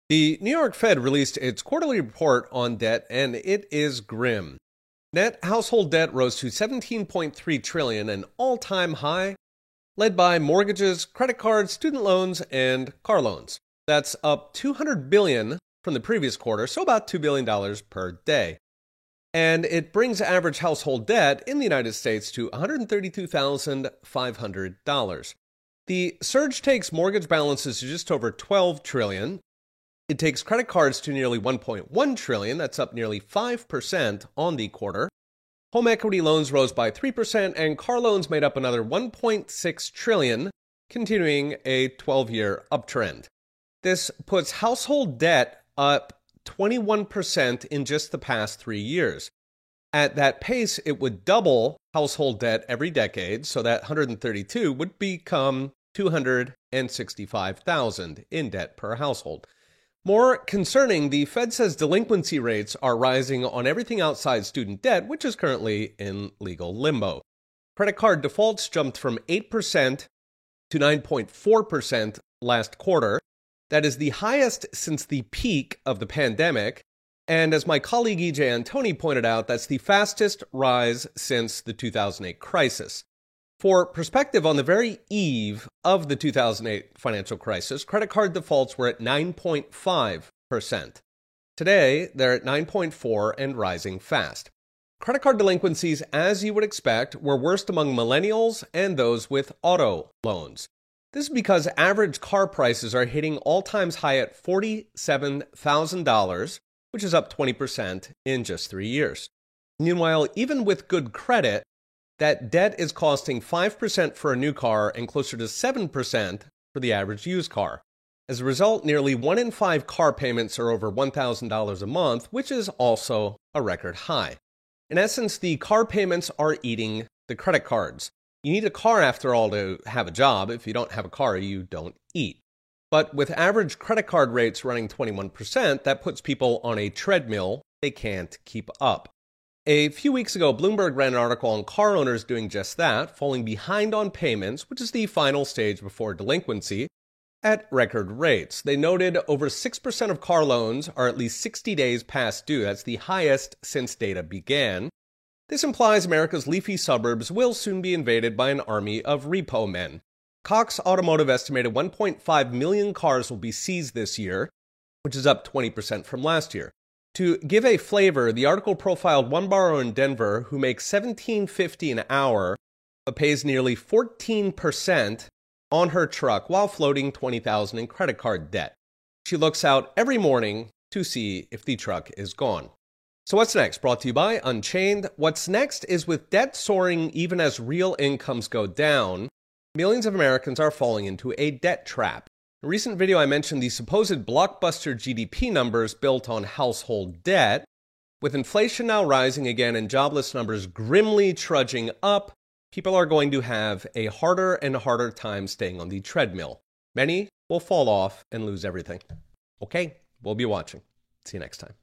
The New York Fed released its quarterly report on debt, and it is grim. Net household debt rose to $17.3 trillion, an all-time high, led by mortgages, credit cards, student loans, and car loans. That's up $200 billion from the previous quarter, so about $2 billion per day. And it brings average household debt in the United States to $132,500. The surge takes mortgage balances to just over $12 trillion. It takes credit cards to nearly $1.1 trillion. That's up nearly 5% on the quarter. Home equity loans rose by 3%, and car loans made up another $1.6 trillion, continuing a 12-year uptrend. This puts household debt up 21% in just the past 3 years. At that pace, it would double household debt every decade, so that 132 would become 265,000 in debt per household. More concerning, the Fed says delinquency rates are rising on everything outside student debt, which is currently in legal limbo. Credit card defaults jumped from 8% to 9.4% last quarter. That is the highest since the peak of the pandemic. And as my colleague E.J. Antoni pointed out, that's the fastest rise since the 2008 crisis. For perspective, on the very eve of the 2008 financial crisis, credit card defaults were at 9.5%. Today, they're at 9.4% and rising fast. Credit card delinquencies, as you would expect, were worst among millennials and those with auto loans. This is because average car prices are hitting all-time high at $47,000, which is up 20% in just 3 years. Meanwhile, even with good credit, that debt is costing 5% for a new car and closer to 7% for the average used car. As a result, nearly 1 in 5 car payments are over $1,000 a month, which is also a record high. In essence, the car payments are eating the credit cards. You need a car, after all, to have a job. If you don't have a car, you don't eat. But with average credit card rates running 21%, that puts people on a treadmill they can't keep up. A few weeks ago, Bloomberg ran an article on car owners doing just that, falling behind on payments, which is the final stage before delinquency, at record rates. They noted over 6% of car loans are at least 60 days past due. That's the highest since data began. This implies America's leafy suburbs will soon be invaded by an army of repo men. Cox Automotive estimated 1.5 million cars will be seized this year, which is up 20% from last year. To give a flavor, the article profiled one borrower in Denver who makes $17.50 an hour, but pays nearly 14% on her truck while floating $20,000 in credit card debt. She looks out every morning to see if the truck is gone. So what's next? Brought to you by Unchained. What's next is with debt soaring even as real incomes go down, millions of Americans are falling into a debt trap. In a recent video, I mentioned the supposed blockbuster GDP numbers built on household debt. With inflation now rising again and jobless numbers grimly trudging up, people are going to have a harder and harder time staying on the treadmill. Many will fall off and lose everything. Okay, we'll be watching. See you next time.